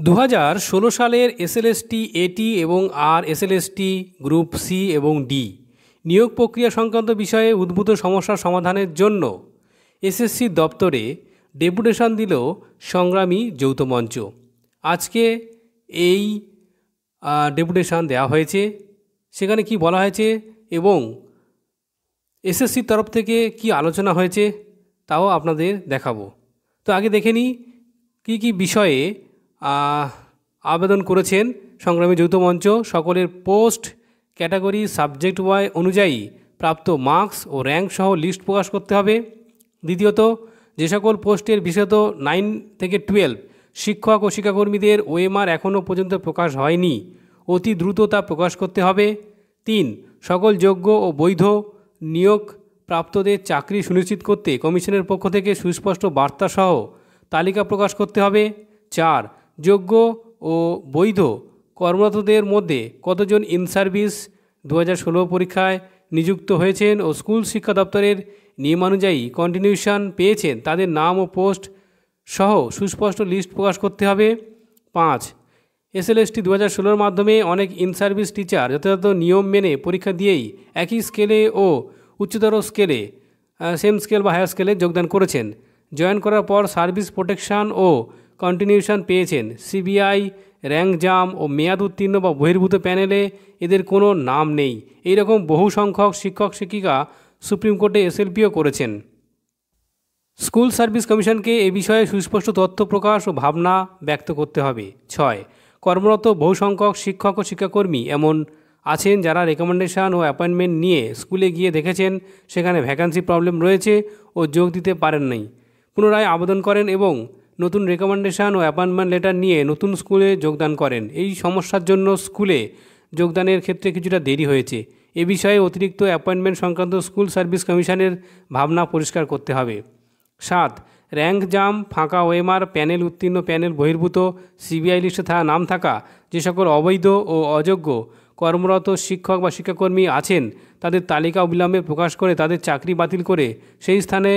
2016 সালের এসএলএসটি এটি এবং আর এসএলএসটি গ্রুপ সি এবং ডি নিয়োগ প্রক্রিয়া সংক্রান্ত বিষয়ে উদ্ভূত সমস্যার সমাধানের জন্য এসএসসি দপ্তরে ডেপুটেশন দিল সংগ্রামী যৌথ মঞ্চ। আজকে এই ডেপুটেশন দেওয়া হয়েছে, সেখানে কি বলা হয়েছে এবং এসএসসির তরফ থেকে কি আলোচনা হয়েছে তাও আপনাদের দেখাবো। তো আগে দেখে নিই কী বিষয়ে আবেদন করেছেন সংগ্রামী যৌথ মঞ্চ। সকলের পোস্ট, ক্যাটাগরি, সাবজেক্ট ওয়াই অনুযায়ী প্রাপ্ত মার্কস ও র্যাঙ্ক সহ লিস্ট প্রকাশ করতে হবে। দ্বিতীয়ত, যে সকল পোস্টের বিশেষত 9 থেকে 12 শিক্ষক ও শিক্ষাকর্মীদের ওএমআর এখনও পর্যন্ত প্রকাশ হয়নি, অতি দ্রুত তা প্রকাশ করতে হবে। 3, সকল যোগ্য ও বৈধ নিয়োগ প্রাপ্তদের চাকরি সুনিশ্চিত করতে কমিশনের পক্ষ থেকে সুস্পষ্ট বার্তাসহ তালিকা প্রকাশ করতে হবে। 4, যোগ্য ও বৈধ কর্মরতদের মধ্যে কতজন ইন সার্ভিস 2016 পরীক্ষায় নিযুক্ত হয়েছেন ও স্কুল শিক্ষা দপ্তরের নিয়মানুযায়ী কন্টিনিউশন পেয়েছেন তাদের নাম ও পোস্ট সহ সুস্পষ্ট লিস্ট প্রকাশ করতে হবে। 5, এসএলএসটি 2016 মাধ্যমে অনেক ইন সার্ভিস টিচার যথাযথ নিয়ম মেনে পরীক্ষা দিয়েই একই স্কেলে ও উচ্চতর স্কেলে সেম স্কেল বা হায়ার স্কেলে যোগদান করেছেন। জয়েন করার পর সার্ভিস প্রোটেকশন ও কন্টিনিউশন পেয়েছেন। সিবিআই, র্যাঙ্ক জাম ও মেয়াদ উত্তীর্ণ বা বহির্ভূত প্যানেলে এদের কোনো নাম নেই। এই রকম বহু সংখ্যক শিক্ষক শিক্ষিকা সুপ্রিম কোর্টে এসএলপিও করেছেন। স্কুল সার্ভিস কমিশনকে এ বিষয়ে সুস্পষ্ট তথ্য প্রকাশ ও ভাবনা ব্যক্ত করতে হবে। 6, কর্মরত বহু সংখ্যক শিক্ষক ও শিক্ষাকর্মী এমন আছেন যারা রেকমেন্ডেশন ও অ্যাপয়েন্টমেন্ট নিয়ে স্কুলে গিয়ে দেখেছেন সেখানে ভ্যাকান্সি প্রবলেম রয়েছে ও যোগ দিতে পারেন নাই, পুনরায় আবেদন করেন এবং নতুন রেকমেন্ডেশন ও অ্যাপয়েন্টমেন্ট লেটার নিয়ে নতুন স্কুলে যোগদান করেন। এই সমস্যার জন্য স্কুলে যোগদানের ক্ষেত্রে কিছুটা দেরি হয়েছে। এ বিষয়ে অতিরিক্ত অ্যাপয়েন্টমেন্ট সংক্রান্ত স্কুল সার্ভিস কমিশনের ভাবনা পরিষ্কার করতে হবে। 7, র্যাঙ্ক জাম, ফাঁকা ওএমআর, প্যানেল উত্তীর্ণ, প্যানেল বহির্ভূত, সিবিআই লিস্টে নাম থাকা যে সকল অবৈধ ও অযোগ্য কর্মরত শিক্ষক বা শিক্ষাকর্মী আছেন তাদের তালিকা অবিলম্বে প্রকাশ করে তাদের চাকরি বাতিল করে সেই স্থানে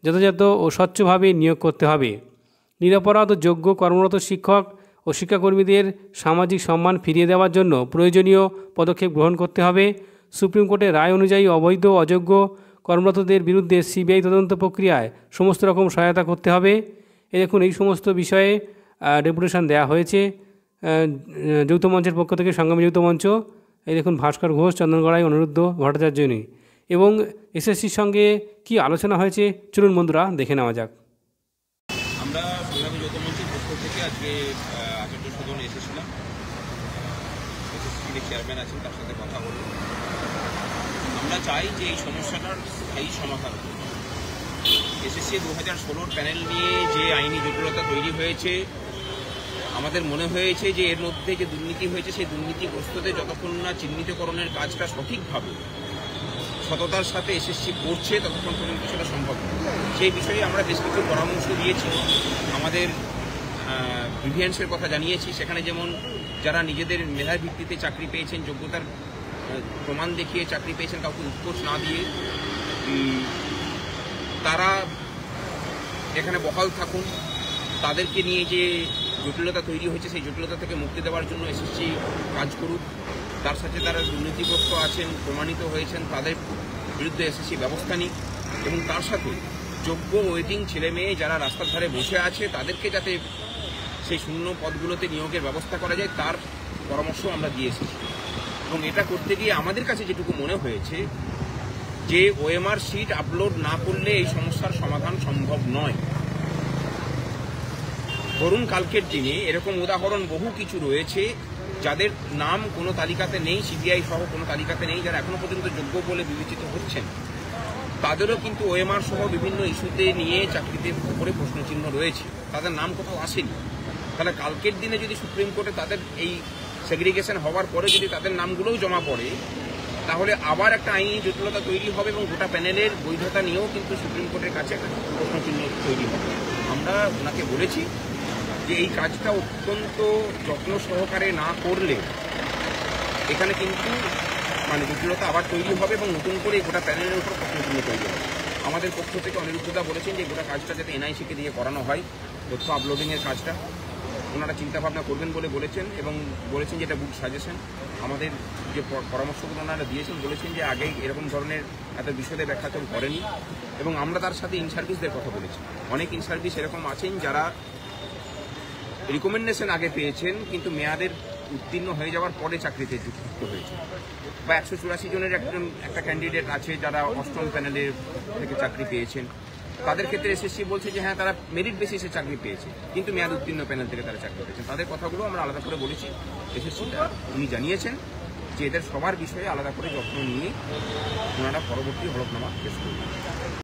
যথাযথ ও স্বচ্ছভাবে নিয়োগ করতে হবে। নিরপরাধ ও যোগ্য কর্মরত শিক্ষক ও শিক্ষাকর্মীদের সামাজিক সম্মান ফিরিয়ে দেওয়ার জন্য প্রয়োজনীয় পদক্ষেপ গ্রহণ করতে হবে। সুপ্রিম কোর্টের রায় অনুযায়ী অবৈধ অযোগ্য কর্মরতদের বিরুদ্ধে সিবিআই তদন্ত প্রক্রিয়ায় সমস্ত রকম সহায়তা করতে হবে। দেখুন, এই সমস্ত বিষয়ে ডেপুটেশন দেওয়া হয়েছে যৌথ মঞ্চের পক্ষ থেকে, সংগ্রামী যৌথ মঞ্চ। এই দেখুন, ভাস্কর ঘোষ, চন্দন গড়াই, অনিরুদ্ধ ভট্টাচার্য এবং এসএসসির সঙ্গে কি আলোচনা হয়েছে চলুন বন্ধুরা দেখে নেওয়া যাক। আমরা সংগ্রামী যৌথ মঞ্চের পক্ষ থেকে আজকে আচার্য সদন এসেছিলাম, এসএসসির চেয়ারম্যান আছেন, তার সাথে কথা বলব। আমরা চাই যে এই সমস্যাটার স্থায়ী সমাধান হোক। এসএসসি 2016 প্যানেল নিয়ে যে আইনি জটিলতা তৈরি হয়েছে, আমাদের মনে হয়েছে যে এর মধ্যে যে দুর্নীতি হয়েছে সেই দুর্নীতিগ্রস্তদের যতক্ষণ না চিহ্নিতকরণের কাজটা সঠিকভাবে সততার সাথে এসএসসি করছে ততক্ষণ পর্যন্ত সেটা সম্ভব। সেই বিষয়ে আমরা বেশ কিছু পরামর্শ দিয়েছি, আমাদের গ্রিভিয়েন্সের কথা জানিয়েছি। সেখানে যেমন যারা নিজেদের মেধার ভিত্তিতে চাকরি পেয়েছেন, যোগ্যতার প্রমাণ দেখিয়ে চাকরি পেয়েছেন, কাউকে উৎকোচ না দিয়ে তারা এখানে বহাল থাকুন। তাদেরকে নিয়ে যে জটিলতা তৈরি হয়েছে সেই জটিলতা থেকে মুক্তি দেওয়ার জন্য এসএসসি কাজ করুক। তার সাথে যারা দুর্নীতিগ্রস্ত আছেন, প্রমাণিত হয়েছেন, তাদের বিরুদ্ধে এসএসসি ব্যবস্থা নিক এবং তার সাথে যোগ্য ওয়েটিং ছেলে মেয়ে যারা রাস্তার ধারে বসে আছে তাদেরকে যাতে সেই শূন্য পদগুলোতে নিয়োগের ব্যবস্থা করা যায় তার পরামর্শ আমরা দিয়ে এসেছি। এবং এটা করতে গিয়ে আমাদের কাছে যেটুকু মনে হয়েছে যে ওএমআর শিট আপলোড না করলে এই সমস্যার সমাধান সম্ভব নয়। ধরুন, কালকের দিনে এরকম উদাহরণ বহু কিছু রয়েছে যাদের নাম কোনো তালিকাতে নেই, সিবিআই সহ কোনো তালিকাতে নেই, যারা এখনো পর্যন্ত যোগ্য বলে বিবেচিত হচ্ছেন, তাদেরও কিন্তু ওএমআর সহ বিভিন্ন ইস্যুতে নিয়ে চাকরিতে উপরে প্রশ্নচিহ্ন রয়েছে, তাদের নাম কোথাও আসেনি। তাহলে কালকের দিনে যদি সুপ্রিম কোর্টে তাদের এই সেগ্রিগেশন হওয়ার পরে যদি তাদের নামগুলোও জমা পড়ে, তাহলে আবার একটা আইনি জটিলতা তৈরি হবে এবং গোটা প্যানেলের বৈধতা নিয়েও কিন্তু সুপ্রিম কোর্টের কাছে একটা প্রশ্নচিহ্ন তৈরি হবে। আমরা ওনাকে বলেছি যে এই কাজটা অত্যন্ত যত্ন সহকারে না করলে এখানে কিন্তু জটিলতা আবার তৈরি হবে এবং নতুন করে গোটা প্যানেলের উপর প্রশ্নচিহ্ন তৈরি হবে। আমাদের পক্ষ থেকে অনিরুদ্ধদা বলেছেন যে গোটা কাজটা যাতে এনআইসিকে দিয়ে করানো হয়, তথ্য আপলোডিংয়ের কাজটা, ওনারা চিন্তাভাবনা করবেন বলে বলেছেন এবং বলেছেন যে এটা গুড সাজেশন। আমাদের যে পরামর্শগুলো ওনারা দিয়েছেন বলেছেন যে আগে এরকম ধরনের এত বিশদে ব্যাখ্যা কেউ করেনি এবং আমরা তার সাথে ইন সার্ভিসদের কথা বলেছি। অনেক ইন সার্ভিস এরকম আছেন যারা রিকমেন্ডেশন আগে পেয়েছেন কিন্তু মেয়াদের উত্তীর্ণ হয়ে যাওয়ার পরে চাকরিতে যুক্ত হয়েছে, বা 184 জনের একটা ক্যান্ডিডেট আছে যারা অষ্টম প্যানেলের থেকে চাকরি পেয়েছেন। তাদের ক্ষেত্রে এসএসসি বলছে যে হ্যাঁ তারা মেরিট বেসিসে চাকরি পেয়েছে কিন্তু মেয়াদ উত্তীর্ণ প্যানেল থেকে তারা চাকরি পেয়েছেন। তাদের কথাগুলো আমরা আলাদা করে বলেছি। এসএসসিটা উনি জানিয়েছেন যে এদের সবার বিষয়ে আলাদা করে যত্ন নিয়ে ওনারা পরবর্তী হলফনামা পেশ করবেন।